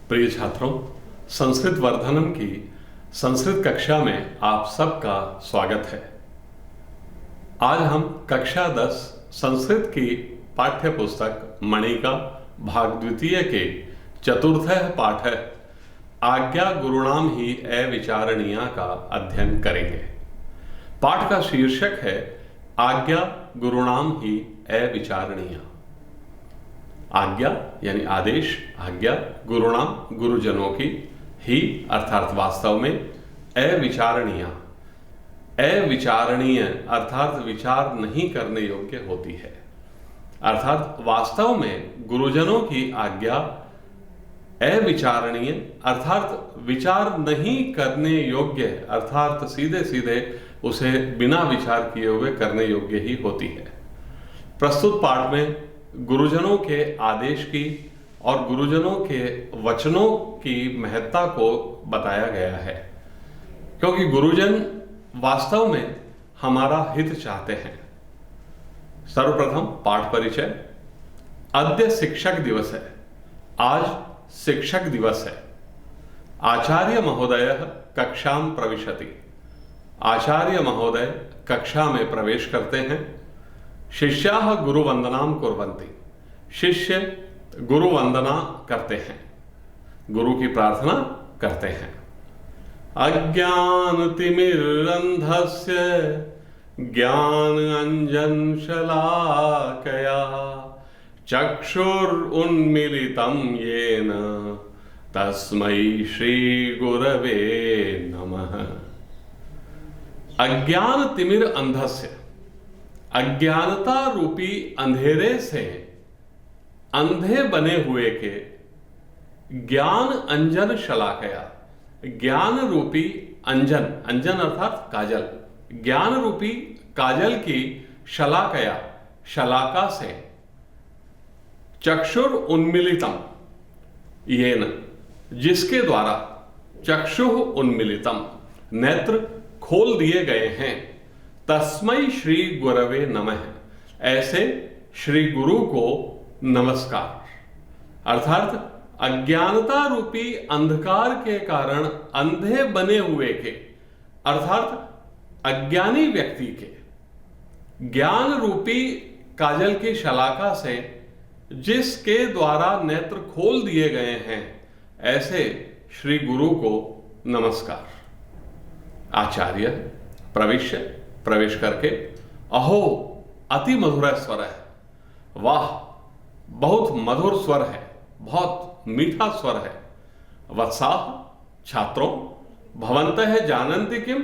प्रिय छात्रों, संस्कृत वर्धनम की संस्कृत कक्षा में आप सबका स्वागत है। आज हम कक्षा 10 संस्कृत की पाठ्य पुस्तक मणिका भाग द्वितीय के चतुर्थ पाठ आज्ञा गुरुणाम ही अविचारणीया का अध्ययन करेंगे। पाठ का शीर्षक है आज्ञा गुरुणाम ही अविचारणीया। आज्ञा यानी आदेश, आज्ञा गुरुणाम गुरुजनों की, ही अर्थात वास्तव में, अविचारणीय, अविचारणीय अर्थात विचार नहीं करने योग्य होती है। अर्थात वास्तव में गुरुजनों की आज्ञा अविचारणीय अर्थात विचार नहीं करने योग्य, अर्थात सीधे सीधे उसे बिना विचार किए हुए करने योग्य ही होती है। प्रस्तुत पाठ में गुरुजनों के आदेश की और गुरुजनों के वचनों की महत्ता को बताया गया है, क्योंकि गुरुजन वास्तव में हमारा हित चाहते हैं। सर्वप्रथम पाठ परिचय। अद्य शिक्षक दिवस है, आज शिक्षक दिवस है। आचार्य महोदय कक्षाम प्रविशति, आचार्य महोदय कक्षा में प्रवेश करते हैं। शिष्याः गुरुवंदनाम कुर्वन्ति, शिष्य गुरु वंदना करते हैं, गुरु की प्रार्थना करते हैं। अज्ञान तिमिरंधस्य ज्ञान अंजन शलाकया चक्षुरुन्मीलितं येन तस्मै श्री गुरवे नमः। अज्ञान तिमिर अंधस्य, अज्ञानता रूपी अंधेरे से अंधे बने हुए के ज्ञान अंजन शलाकया, ज्ञान रूपी अंजन, अंजन अर्थात काजल, ज्ञान रूपी काजल की शलाकया, शलाका से, चक्षुर उन्मीलितम येन, जिसके द्वारा, चक्षुः उन्मीलितम, नेत्र खोल दिए गए हैं, तस्मै श्री गुरवे नमः, ऐसे श्री गुरु को नमस्कार। अर्थात अज्ञानता रूपी अंधकार के कारण अंधे बने हुए के, अर्थात अज्ञानी व्यक्ति के ज्ञान रूपी काजल की शलाका से जिसके द्वारा नेत्र खोल दिए गए हैं, ऐसे श्री गुरु को नमस्कार। आचार्य प्रविश्य, प्रवेश करके, अहो अति मधुर स्वर है, वाह बहुत मधुर स्वर है, बहुत मीठा स्वर है। वत्साः छात्रों, भवन्तः जानन्ति किम,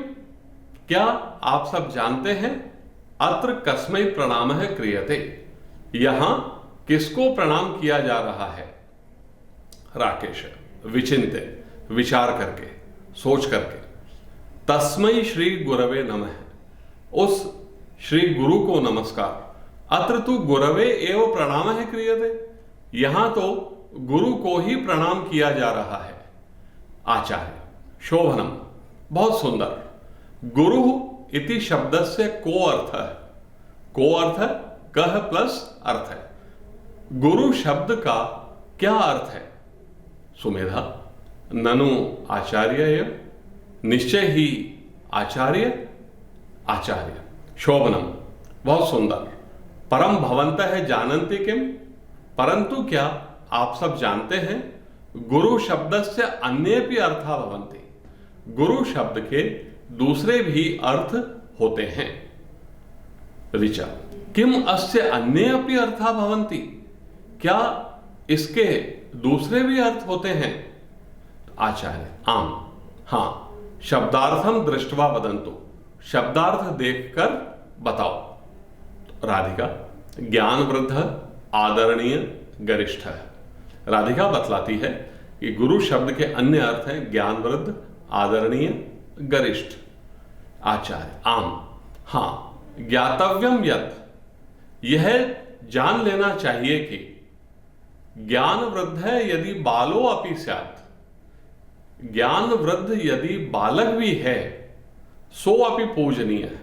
क्या आप सब जानते हैं, अत्र कस्मै प्रणामः क्रियते, यहां किसको प्रणाम किया जा रहा है। राकेश विचिन्त्य, विचार करके, सोच करके, तस्मै श्री गुरवे नमः, उस श्री गुरु को नमस्कार। अत्र तु गुरवे एव प्रणामः क्रियते, यहां तो गुरु को ही प्रणाम किया जा रहा है। आचार्य शोभनम, बहुत सुंदर। गुरु इति शब्दस्य को अर्थ है, को अर्थ कह प्लस अर्थ है। गुरु शब्द का क्या अर्थ है। सुमेधा, ननु आचार्य, निश्चय ही आचार्य, आचार्य। शोभनम, बहुत सुंदर। परम भवन्तः जानन्ति किम, परंतु क्या आप सब जानते हैं, गुरु शब्दस्य अन्येपि अर्थाः भवन्ति, गुरु शब्द के दूसरे भी अर्थ होते हैं। ऋचा, किम अस्य अन्ये अपि अर्थाः भवन्ति, क्या इसके दूसरे भी अर्थ होते हैं। आचार्य आम, हां, शब्दार्थम दृष्ट्वा वदन्तु, शब्दार्थ देखकर बताओ। राधिका, ज्ञान वृद्ध आदरणीय गरिष्ठ है। राधिका बतलाती है कि गुरु शब्द के अन्य अर्थ हैं ज्ञान वृद्ध, आदरणीय, गरिष्ठ। आचार्य आम, हां, ज्ञातव्यम यत्, यह जान लेना चाहिए कि ज्ञान वृद्ध यदि बालो अपि स्यात्, ज्ञान वृद्ध यदि बालक भी है, सो अपि पूजनीय,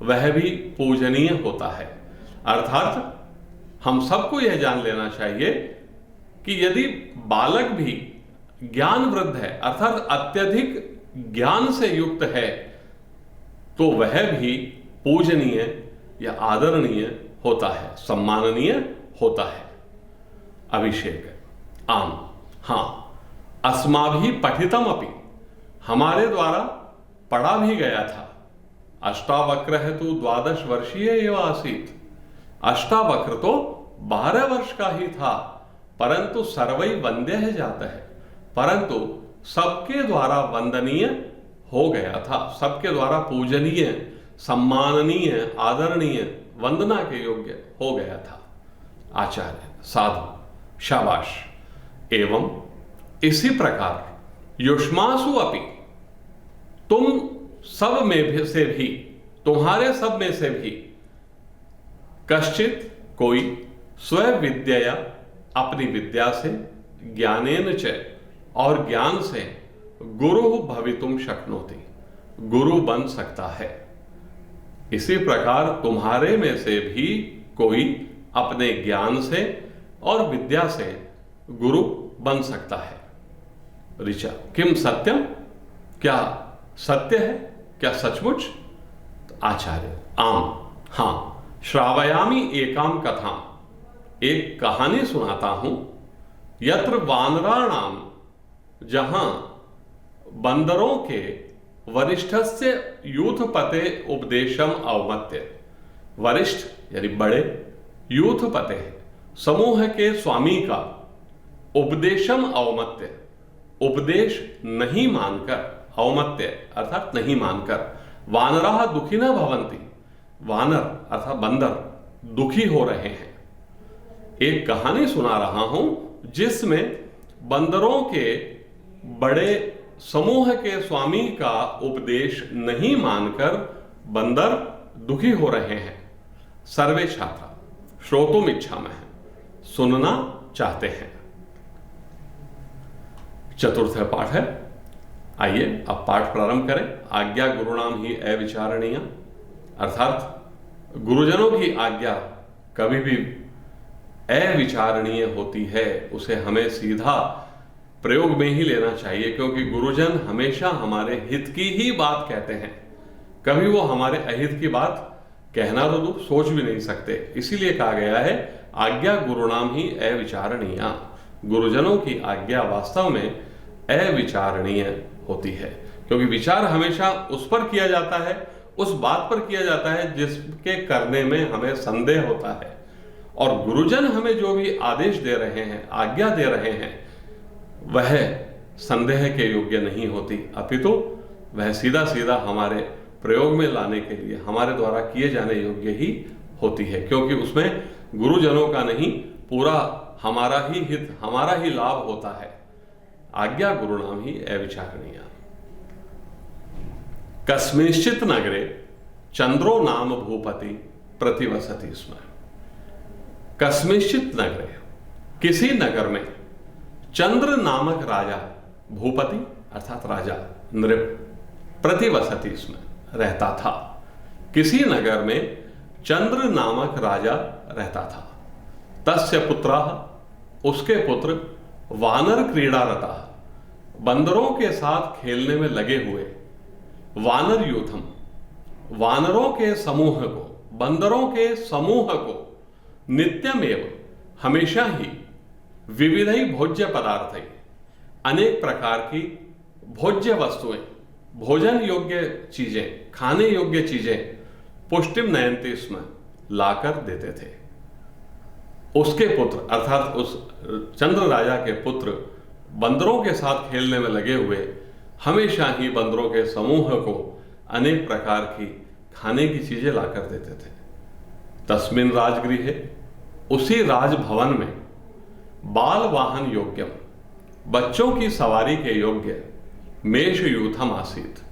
वह भी पूजनीय होता है। अर्थात हम सबको यह जान लेना चाहिए कि यदि बालक भी ज्ञान वृद्ध है अर्थात अत्यधिक ज्ञान से युक्त है तो वह भी पूजनीय या आदरणीय होता है, सम्माननीय होता है। अभिषेक आम, हां, अस्माभि पठितम अपि, हमारे द्वारा पढ़ा भी गया था। अष्टावक्र तो 12 वर्षीय एवं आसीत, अष्टावक्र तो 12 वर्ष का ही था, परंतु सर्वै वंद्य है जाता है, परंतु सबके द्वारा वंदनीय हो गया था, सबके द्वारा पूजनीय, सम्माननीय, आदरणीय, वंदना के योग्य हो गया था। आचार्य, साधु, शाबाश। एवं इसी प्रकार युष्मासु अपि, तुम सब में भी से भी, तुम्हारे सब में से भी कश्चित कोई स्वयं विद्या, अपनी विद्या से, ज्ञानेन च, और ज्ञान से, गुरु भवितुम शक्नोति, गुरु बन सकता है। इसी प्रकार तुम्हारे में से भी कोई अपने ज्ञान से और विद्या से गुरु बन सकता है। ऋचा, किम सत्यम, क्या सत्य है, क्या सचमुच? आचार्य, आम, हां, श्रावयामि एकाम कथा, एक कहानी सुनाता हूं। यत्र वानराणाम, जहां बंदरों के वरिष्ठस्य यूथपते उपदेशम अवमत्य, वरिष्ठ यानी बड़े, यूथपते समूह के स्वामी का उपदेशम अवमत्य, उपदेश नहीं मानकर, अवमत्य अर्थात नहीं मानकर, वानराः दुखिनः भवन्ति, वानर अर्थात बंदर दुखी हो रहे हैं। एक कहानी सुना रहा हूं जिसमें बंदरों के बड़े समूह के स्वामी का उपदेश नहीं मानकर बंदर दुखी हो रहे हैं। सर्वे छात्रा श्रोतुम इच्छामः, सुनना चाहते हैं। चतुर्थ पाठ है। आइए अब पाठ प्रारंभ करें। आज्ञा गुरुणाम ही अविचारणीय, अर्थात गुरुजनों की आज्ञा कभी भी अविचारणीय होती है, उसे हमें सीधा प्रयोग में ही लेना चाहिए, क्योंकि गुरुजन हमेशा हमारे हित की ही बात कहते हैं, कभी वो हमारे अहित की बात कहना तो सोच भी नहीं सकते। इसीलिए कहा गया है आज्ञा गुरुणाम ही अविचारणीय, गुरुजनों की आज्ञा वास्तव में अविचारणीय होती है, क्योंकि विचार हमेशा उस पर किया जाता है, उस बात पर किया जाता है जिसके करने में हमें संदेह होता है। और गुरुजन हमें जो भी आदेश दे रहे हैं, आज्ञा दे रहे हैं, वह संदेह के योग्य नहीं होती, अपितु वह सीधा सीधा हमारे प्रयोग में लाने के लिए हमारे द्वारा किए जाने योग्य ही होती है, क्योंकि उसमें गुरुजनों का नहीं, पूरा हमारा ही हित, हमारा ही लाभ होता है। आज्ञा गुरुणाम ही अविचारणीय। कस्मिंश्चित् नगरे चंद्रो नाम भूपति प्रतिवसति स्म। कस्मिंश्चित् नगरे, किसी नगर में, चंद्र नामक राजा, भूपति अर्थात राजा, नृप, प्रतिवसति स्म रहता था। किसी नगर में चंद्र नामक राजा रहता था। तस्य पुत्राः, उसके पुत्र, वानर क्रीड़ारता, बंदरों के साथ खेलने में लगे हुए, वानर यूथम, वानरों के समूह को, बंदरों के समूह को, नित्यमेव हमेशा ही, विविधै भोज्य पदार्थै, अनेक प्रकार की भोज्य वस्तुएं, भोजन योग्य चीजें, खाने योग्य चीजें, पुष्टिम नयन्ति स्म, लाकर देते थे। उसके पुत्र अर्थात उस चंद्र राजा के पुत्र बंदरों के साथ खेलने में लगे हुए हमेशा ही बंदरों के समूह को अनेक प्रकार की खाने की चीजें लाकर देते थे। तस्मिन राजगृहे, उसी राजभवन में, बाल वाहन योग्यम, बच्चों की सवारी के योग्य, मेष यूथम आसीत,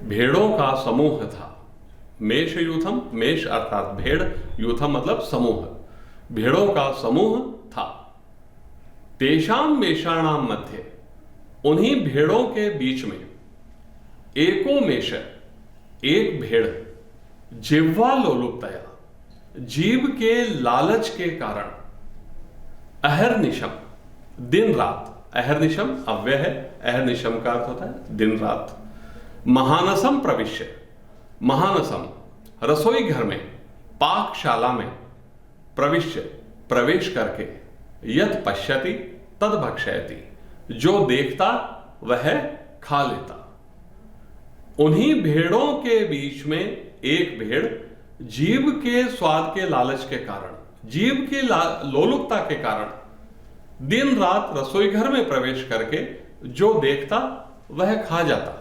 भेड़ों का समूह था। मेष यूथम, मेष अर्थात भेड़, यूथम मतलब समूह, भेड़ों का समूह था। तेषाम मेषाणाम मध्य, उन्हीं भेड़ों के बीच में, एको मेष, एक भेड़, जिह्वा लोलुपतया, जीव के लालच के कारण, अहर्निशम, दिन रात, अहर्निशम अव्यय है, अहर्निशम का अर्थ होता है दिन रात। महानसम प्रविश्य, महानसम रसोई घर में, पाकशाला में, प्रविश्य प्रवेश करके, यत पश्यति तद भक्षयति जो देखता वह खा लेता। उन्हीं भेड़ों के बीच में एक भेड़ जीव के स्वाद के लालच के कारण, जीव की लोलुपता के कारण दिन रात रसोई घर में प्रवेश करके जो देखता वह खा जाता।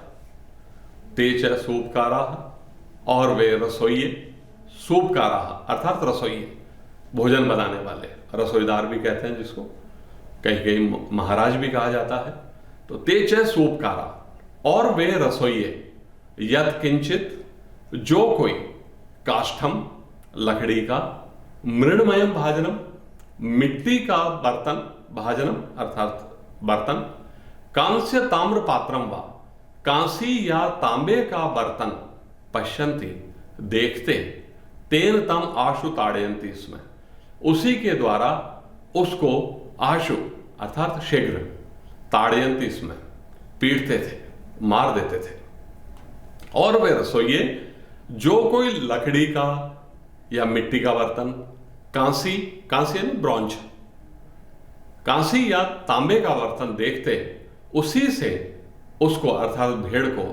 तेज सूपकारा, और वे रसोइये, सूपकारा अर्थात रसोइये, भोजन बनाने वाले, रसोईदार भी कहते हैं जिसको, कहीं कहीं महाराज भी कहा जाता है। तो तेज सूपकारा, और वे रसोइये, यत किंचित जो कोई, काष्ठम लकड़ी का, मृणमयम भाजनम मिट्टी का बर्तन, भाजनम अर्थात बर्तन, कांस्य ताम्र पात्रम वा कांसी या तांबे का बर्तन, पश्यंती देखते, तेन तम आशु ताड़यंती, इसमें उसी के द्वारा उसको आशु अर्थात शीघ्र, ताड़यंती इसमें पीटते थे, मार देते थे। और वे रसोइये जो कोई लकड़ी का या मिट्टी का बर्तन, कांसी, कांसी यानी ब्रॉन्ज, कांसी या तांबे का बर्तन देखते उसी से उसको अर्थात भेड़ को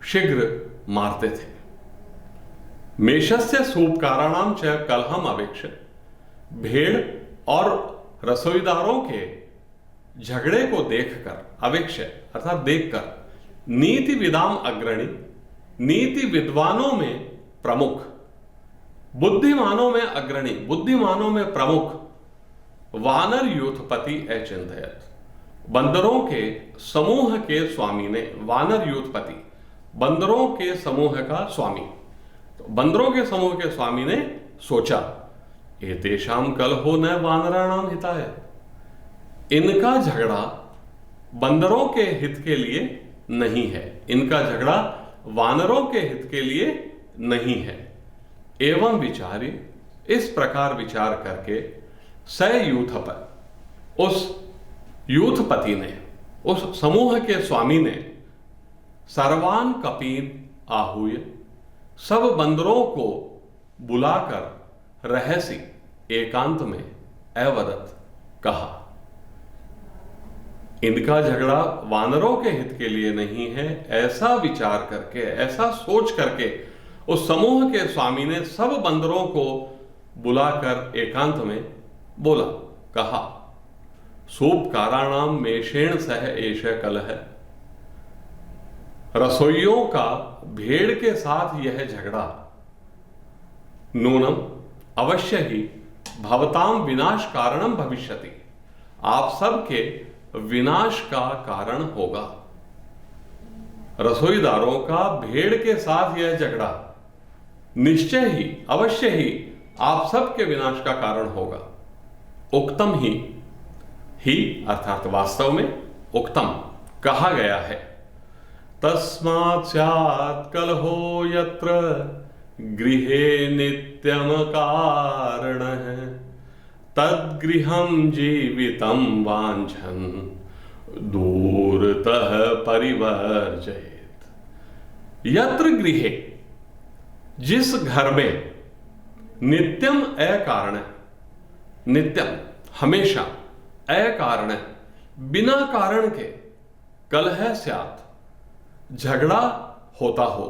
शीघ्र मारते थे। मेषस्य सूपकाराणाम च कलहम अवेक्ष, भेड़ और रसोईदारों के झगड़े को देखकर, अवेक्ष अर्थात देखकर, नीति विदाम अग्रणी, नीति विद्वानों में प्रमुख, बुद्धिमानों में अग्रणी, बुद्धिमानों में प्रमुख, वानर यूथपति अचिंतयत, बंदरों के समूह के स्वामी ने, वानर यूथपति बंदरों के समूह का स्वामी, तो बंदरों के समूह के स्वामी ने सोचा, एतेषाम कलहो न वानराणाम हिताय, इनका झगड़ा बंदरों के हित के लिए नहीं है, इनका झगड़ा वानरों के हित के लिए नहीं है। एवं विचार्य, इस प्रकार विचार करके, स यूथप, उस यूथपति ने, उस समूह के स्वामी ने, सर्वान कपीन आहूय, सब बंदरों को बुलाकर रहस्य एकांत में अवदत कहा, इनका झगड़ा वानरों के हित के लिए नहीं है। ऐसा विचार करके, ऐसा सोच करके उस समूह के स्वामी ने सब बंदरों को बुलाकर एकांत में बोला, कहा, सूपकाराणाम मेषेण सह एष कलह, रसोइयों का भेड़ के साथ यह झगड़ा, नूनम अवश्य ही भवताम विनाश कारणम भविष्यति, आप सबके विनाश का कारण होगा। रसोईदारों का भेड़ के साथ यह झगड़ा निश्चय ही, अवश्य ही आप सबके विनाश का कारण होगा। उक्तम ही अर्थात वास्तव में, उक्तम कहा गया है, तस्मात् स्यात् कलहो यत्र गृहे नित्यम कारणः, तद्गृहं जीवितं वाञ्छन् दूरतः परिवर्जयेत्। यत्र गृहे, जिस घर में, नित्यम अकारण, नित्यम हमेशा, अकारण बिना कारण के, कलह स्यात् झगड़ा होता हो,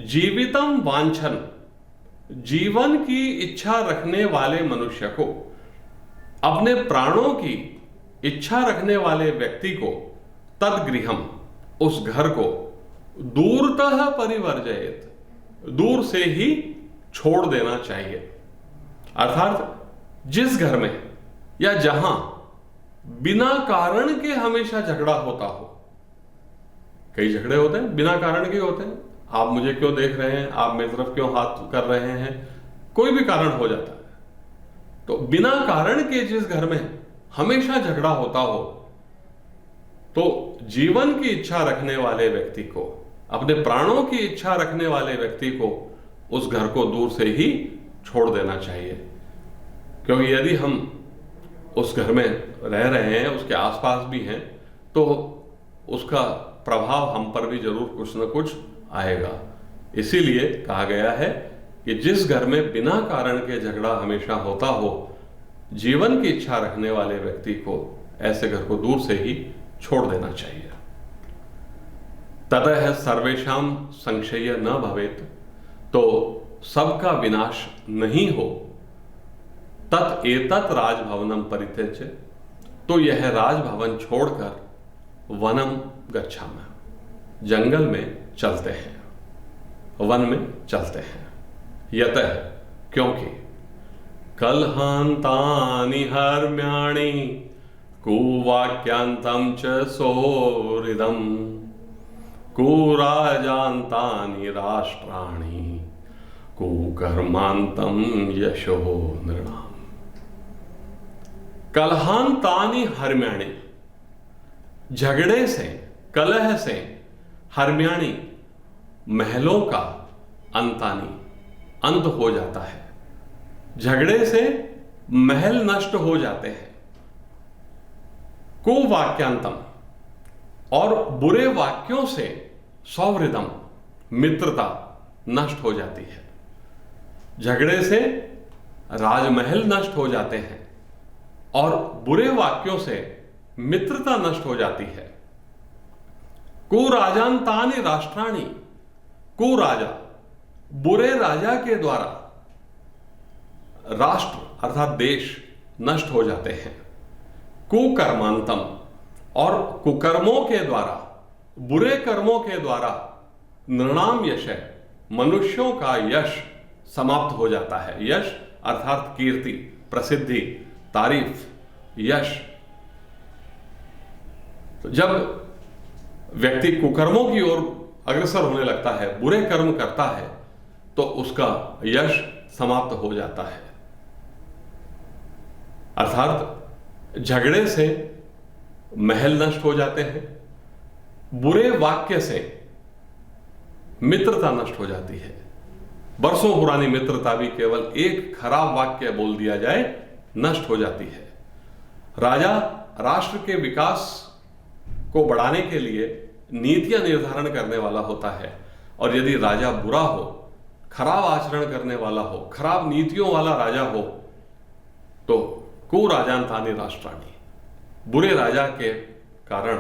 जीवितम वांछन जीवन की इच्छा रखने वाले मनुष्य को, अपने प्राणों की इच्छा रखने वाले व्यक्ति को, तद्गृहम उस घर को, दूरतः परिवर्जयेत दूर से ही छोड़ देना चाहिए। अर्थात जिस घर में या जहां बिना कारण के हमेशा झगड़ा होता हो, कई झगड़े होते हैं बिना कारण के होते हैं, आप मुझे क्यों देख रहे हैं, आप मेरी तरफ क्यों हाथ कर रहे हैं, कोई भी कारण हो जाता है। तो बिना कारण के जिस घर में हमेशा झगड़ा होता हो, तो जीवन की इच्छा रखने वाले व्यक्ति को, अपने प्राणों की इच्छा रखने वाले व्यक्ति को उस घर को दूर से ही छोड़ देना चाहिए। क्योंकि यदि हम उस घर में रह रहे हैं, उसके आसपास भी हैं, तो उसका प्रभाव हम पर भी जरूर कुछ न कुछ आएगा। इसीलिए कहा गया है कि जिस घर में बिना कारण के झगड़ा हमेशा होता हो, जीवन की इच्छा रखने वाले व्यक्ति को ऐसे घर को दूर से ही छोड़ देना चाहिए। ततः सर्वेषां संशय न भवेत्, तो सबका विनाश नहीं हो। तत् एतत् राजभवनम परित्यज्य, तो यह राजभवन छोड़कर वनम गच्छामः, जंगल में चलते हैं, वन में चलते हैं। यतः, क्योंकि कलहान्तानि हर्म्याणि कुवाक्यांतं च सोहृदम् कुराजान्तानि राष्ट्राणि कुकर्मान्तं यशो नृणाम्। कलहान्तानि हर्म्याणि, झगड़े से, कलह से, हर्म्याणि, महलों का, अंतानी, अंत हो जाता है। झगड़े से महल नष्ट हो जाते हैं। कुवाक्यांतम, और बुरे वाक्यों से सौहृदम, मित्रता नष्ट हो जाती है। झगड़े से राजमहल नष्ट हो जाते हैं और बुरे वाक्यों से मित्रता नष्ट हो जाती है। कुराजान्तानि राष्ट्राणि, कुराजा, बुरे राजा के द्वारा राष्ट्र अर्थात देश नष्ट हो जाते हैं। कुकर्मांतम, और कुकर्मों के द्वारा, बुरे कर्मों के द्वारा, नृणाम यश, मनुष्यों का यश समाप्त हो जाता है। यश अर्थात कीर्ति, प्रसिद्धि, तारीफ, यश। जब व्यक्ति कुकर्मों की ओर अग्रसर होने लगता है, बुरे कर्म करता है, तो उसका यश समाप्त हो जाता है। अर्थात झगड़े से महल नष्ट हो जाते हैं, बुरे वाक्य से मित्रता नष्ट हो जाती है। बरसों पुरानी मित्रता भी केवल एक खराब वाक्य बोल दिया जाए नष्ट हो जाती है। राजा राष्ट्र के विकास को बढ़ाने के लिए नीतियां निर्धारण करने वाला होता है, और यदि राजा बुरा हो, खराब आचरण करने वाला हो, खराब नीतियों वाला राजा हो, तो कुराजान्तानि राष्ट्राणि, बुरे राजा के कारण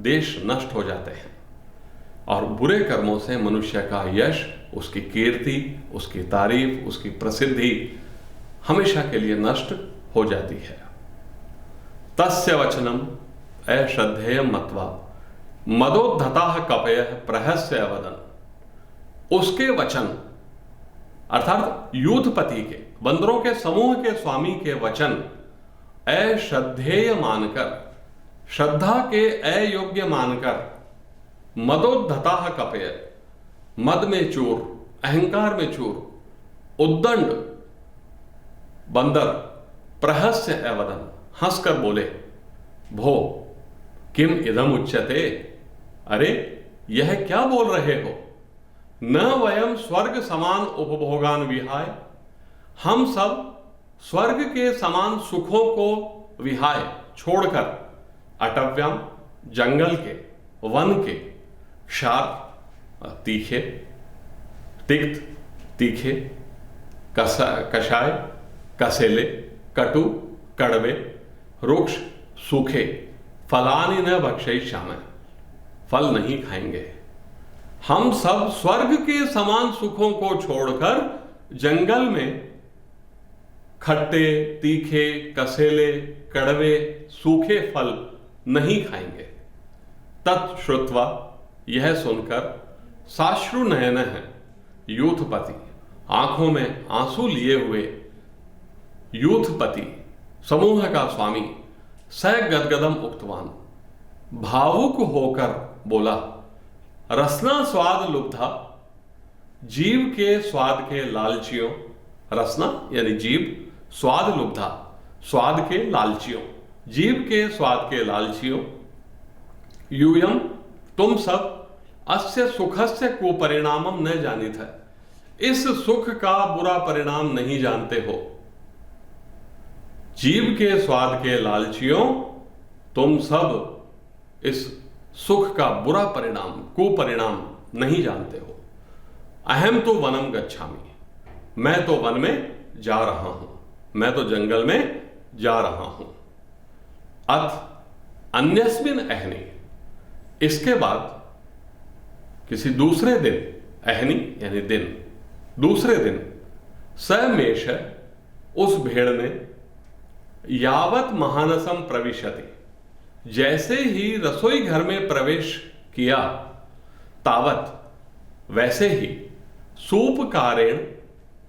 देश नष्ट हो जाते हैं, और बुरे कर्मों से मनुष्य का यश, उसकी कीर्ति, उसकी तारीफ, उसकी प्रसिद्धि हमेशा के लिए नष्ट हो जाती है। तस्य वचनम अश्रद्धेयं मत्वा मदोद्धताः कपयः प्रहस्य अवदन्। उसके वचन अर्थात यूथपति के, बंदरों के समूह के स्वामी के वचन अश्रद्धेय मानकर, श्रद्धा के अयोग्य मानकर, मदोद्धताः कपय, मद में चूर, अहंकार में चूर, उद्दंड बंदर, प्रहस्य अवदन, हंसकर बोले, भो किम इदम उच्यते, अरे यह क्या बोल रहे हो? न वयम स्वर्ग समान उपभोगान विहाय, हम सब स्वर्ग के समान सुखों को विहाय छोड़कर, अटव्याम, जंगल के, वन के, क्षार तीखे, तिक्त तीखे, कषाय कसेले, कटु कड़वे, रुक्ष सूखे, फलानि न भक्षयिष्यामः, फल नहीं खाएंगे। हम सब स्वर्ग के समान सुखों को छोड़कर जंगल में खट्टे, तीखे, कसेले, कड़वे, सूखे फल नहीं खाएंगे। तत्श्रुत्वा, यह सुनकर, साश्रु नयन है यूथपति, आंखों में आंसू लिए हुए यूथपति, समूह का स्वामी, स गदगदम उक्तवान, भावुक होकर बोला, रसना स्वाद लुब्धा, जीव के स्वाद के लालचियों, रसना यानी जीव, स्वाद लुब्धा, स्वाद के लालचियों, जीव के स्वाद के लालचियों, यूयम, तुम सब, अस्य सुखस्य कुपरिणामम न जानित है, इस सुख का बुरा परिणाम नहीं जानते हो। जीव के स्वाद के लालचियों, तुम सब इस सुख का बुरा परिणाम, कुपरिणाम नहीं जानते हो। अहम तो वनम गच्छामि, मैं तो वन में जा रहा हूं, मैं तो जंगल में जा रहा हूं। अथ अन्यस्मिन अहनि, इसके बाद किसी दूसरे दिन, अहनि यानी दिन, दूसरे दिन, समेष उस भेड़ ने यावत महानसम प्रविशति, जैसे ही रसोई घर में प्रवेश किया, तावत वैसे ही सूपकारेण,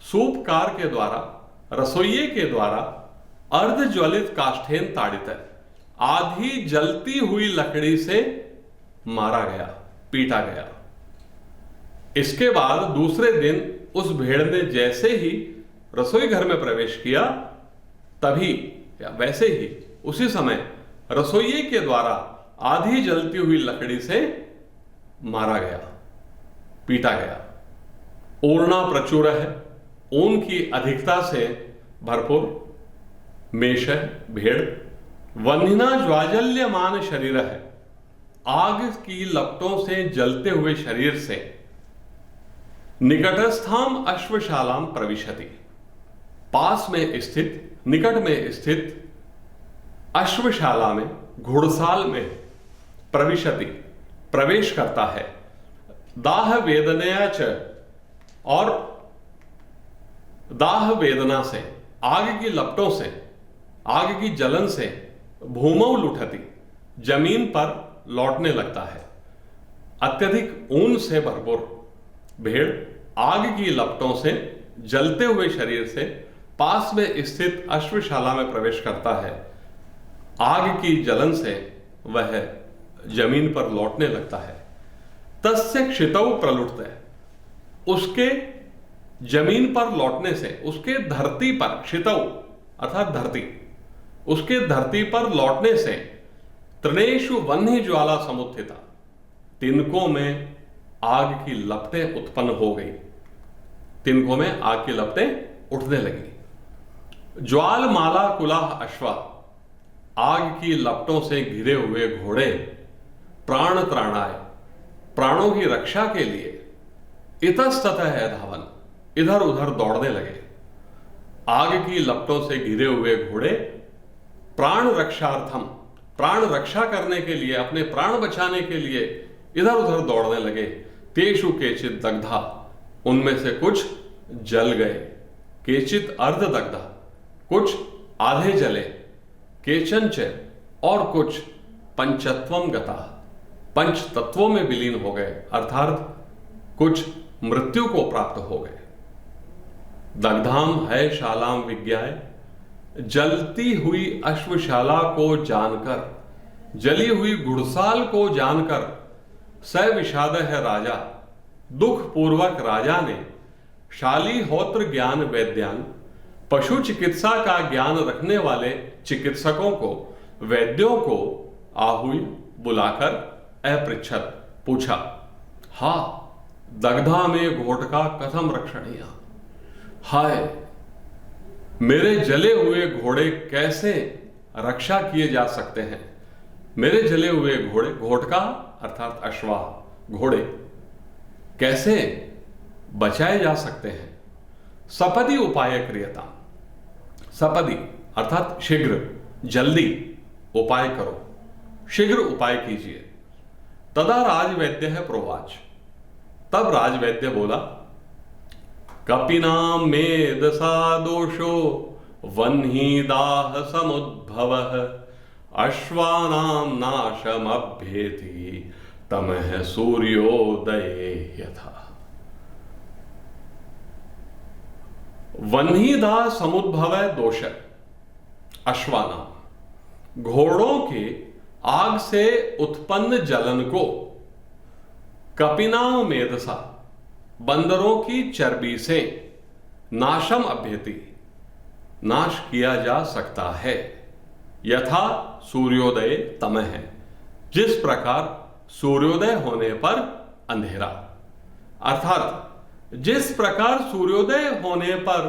सूपकार के द्वारा, रसोइये के द्वारा, अर्ध ज्वलित काष्ठेन ताड़ित, आधी जलती हुई लकड़ी से मारा गया, पीटा गया। इसके बाद दूसरे दिन उस भेड़ ने जैसे ही रसोई घर में प्रवेश किया, तभी या वैसे ही उसी समय रसोइये के द्वारा आधी जलती हुई लकड़ी से मारा गया, पीटा गया। ऊर्णा प्रचुर है, ऊन की अधिकता से भरपूर, मेष है भेड़, वह्निना ज्वाजल्यमान शरीर है, आग की लपटों से जलते हुए शरीर से, निकटस्थाम अश्वशालाम प्रविशति, पास में स्थित, निकट में स्थित अश्वशाला में, घुड़साल में, प्रविशति प्रवेश करता है। दाह वेदनया च, और दाह वेदना से, आग की लपटों से, आग की जलन से, भूमौ लुठती, जमीन पर लौटने लगता है। अत्यधिक ऊन से भरपूर भेड़ आग की लपटों से, जलते हुए शरीर से पास में स्थित अश्वशाला में प्रवेश करता है। आग की जलन से वह जमीन पर लौटने लगता है। तस्य क्षितौ प्रलुठते, उसके जमीन पर लौटने से, उसके धरती पर, क्षितौ अर्थात धरती, उसके धरती पर लौटने से, तृणेषु वह्नि ज्वाला समुत्थिता, तिनकों में आग की लपटें उत्पन्न हो गई, तिनकों में आग की लपटें उठने लगी। ज्वाल माला कुलाह अश्वा, आग की लपटों से घिरे हुए घोड़े, प्राण त्राणाय, प्राणों की रक्षा के लिए, इतस्ततः है धावन, इधर उधर दौड़ने लगे। आग की लपटों से घिरे हुए घोड़े प्राण रक्षार्थम, प्राण रक्षा करने के लिए, अपने प्राण बचाने के लिए इधर उधर दौड़ने लगे। तेषु केचित दग्धा, उनमें से कुछ जल गए। केचित अर्ध दग्धा, कुछ आधे जले। केचंच, और कुछ पंचत्वम गता, पंच तत्वों में विलीन हो गए, अर्थात कुछ मृत्यु को प्राप्त हो गए। दग्धाम है शालाम विज्ञाय, जलती हुई अश्वशाला को जानकर, जली हुई घुड़साल को जानकर, स विषाद है राजा, दुख पूर्वक राजा ने, शाली होत्र ज्ञान वैद्यान, पशु चिकित्सा का ज्ञान रखने वाले चिकित्सकों को, वैद्यों को आहुई बुलाकर अपृच्छत, पूछा, हा दग्धा में घोटका कथम रक्षणीय, हाय मेरे जले हुए घोड़े कैसे रक्षा किए जा सकते हैं। मेरे जले हुए घोड़े, घोटका अर्थात अश्वाह, घोड़े कैसे बचाए जा सकते हैं। सपदि उपाय क्रियता, सपदि अर्थात शीघ्र, जल्दी उपाय करो, शीघ्र उपाय कीजिए। तदा राजवैद्य है प्रोवाच, तब राजवैद्य बोला, कपिनाम मेदसा दोषो वह्नि दाह समुद्भव, अश्वानाम नाशम अभ्येति तमः सूर्योदये यथा। वह्नि दाह समुद्भव दोष, अश्वानाम, घोड़ों के आग से उत्पन्न जलन को, कपिनाम मेदसा, बंदरों की चर्बी से, नाशम अभ्यति, नाश किया जा सकता है। यथा सूर्योदय तमः, जिस प्रकार सूर्योदय होने पर अंधेरा, अर्थात जिस प्रकार सूर्योदय होने पर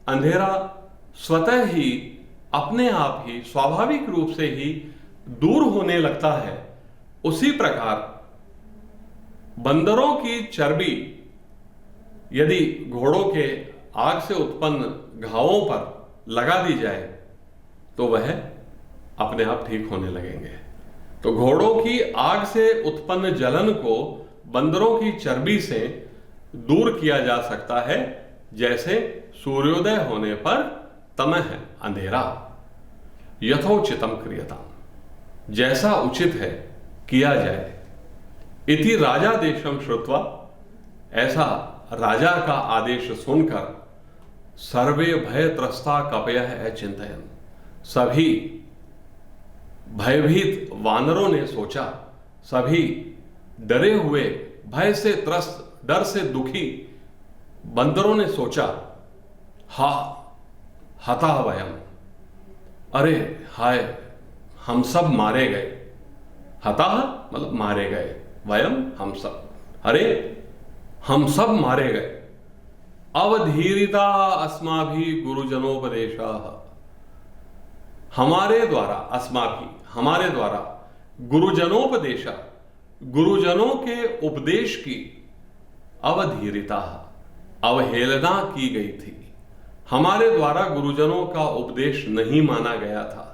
अंधेरा स्वतः ही अपने आप ही स्वाभाविक रूप से ही दूर होने लगता है, उसी प्रकार बंदरों की चर्बी यदि घोड़ों के आग से उत्पन्न घावों पर लगा दी जाए तो वह अपने आप ठीक होने लगेंगे। तो घोड़ों की आग से उत्पन्न जलन को बंदरों की चर्बी से दूर किया जा सकता है, जैसे सूर्योदय होने पर तमह अंधेरा। यथोचितम क्रियताम, जैसा उचित है किया जाए। इति राजा देशम श्रुत्वा, ऐसा राजा का आदेश सुनकर सर्वे भय त्रस्ता कपयः अचिंतयन्, सभी भयभीत वानरों ने सोचा, सभी डरे हुए भय से त्रस्त, डर से दुखी बंदरों ने सोचा, हा हता वयम, अरे हाय हम सब मारे गए। हता मतलब मारे गए, वयम हम सब, अरे हम सब मारे गए। अवधीरिता अस्माभि गुरुजनोपदेशा, हमारे द्वारा, अस्माभि हमारे द्वारा, गुरुजनोपदेशा गुरुजनों के उपदेश की, अवधीरिता अवहेलना की गई थी। हमारे द्वारा गुरुजनों का उपदेश नहीं माना गया था।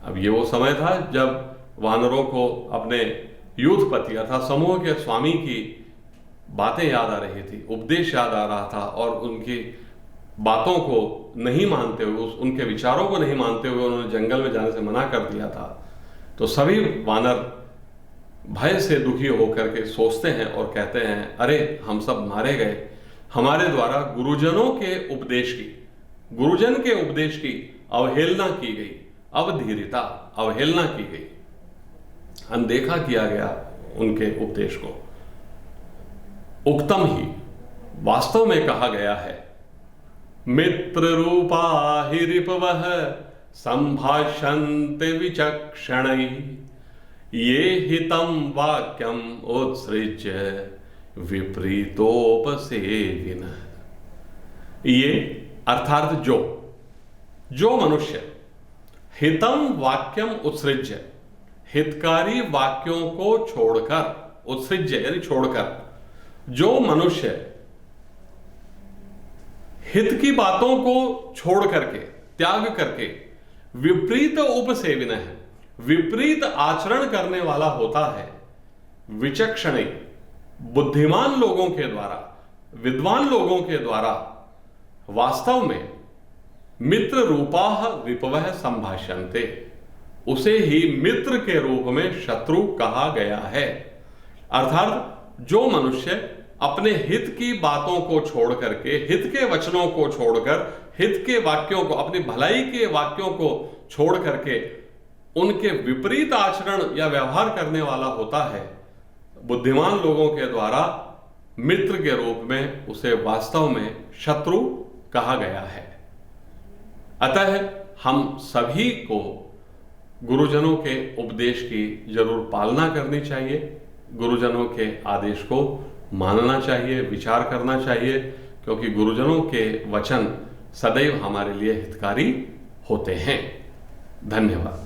अब ये वो समय था जब वानरों को अपने यूथपति अर्थात समूह के स्वामी की बातें याद आ रही थी, उपदेश याद आ रहा था, और उनकी बातों को नहीं मानते हुए, उनके विचारों को नहीं मानते हुए उन्होंने जंगल में जाने से मना कर दिया था। तो सभी वानर भय से दुखी होकर के सोचते हैं और कहते हैं, अरे हम सब मारे गए, हमारे द्वारा गुरुजनों के उपदेश की, गुरुजन के उपदेश की अवहेलना की गई। अवधीरिता अवहेलना की गई, अनदेखा किया गया उनके उपदेश को। उक्तम ही वास्तव में कहा गया है, मित्र रूपा हि रिपवः संभाषन्ते विचक्षणैः, ये हितं वाक्यम उत्सृज्य विपरीतोपसेविनः। ये अर्थात जो मनुष्य हितम वाक्यम उत्सृज्य, हितकारी वाक्यों को छोड़कर, उत्सृज्य यानी छोड़कर, जो मनुष्य हित की बातों को छोड़ करके, त्याग करके, विपरीत उपसेविन है, विपरीत आचरण करने वाला होता है, विचक्षण बुद्धिमान लोगों के द्वारा, विद्वान लोगों के द्वारा वास्तव में मित्र रूपाः रिपवः संभाषन्ते, उसे ही मित्र के रूप में शत्रु कहा गया है। अर्थात जो मनुष्य अपने हित की बातों को छोड़ करके, हित के वचनों को छोड़कर, हित के वाक्यों को, अपनी भलाई के वाक्यों को छोड़ करके उनके विपरीत आचरण या व्यवहार करने वाला होता है, बुद्धिमान लोगों के द्वारा मित्र के रूप में उसे वास्तव में शत्रु कहा गया है। अतः हम सभी को गुरुजनों के उपदेश की जरूर पालना करनी चाहिए, गुरुजनों के आदेश को मानना चाहिए, विचार करना चाहिए, क्योंकि गुरुजनों के वचन सदैव हमारे लिए हितकारी होते हैं। धन्यवाद।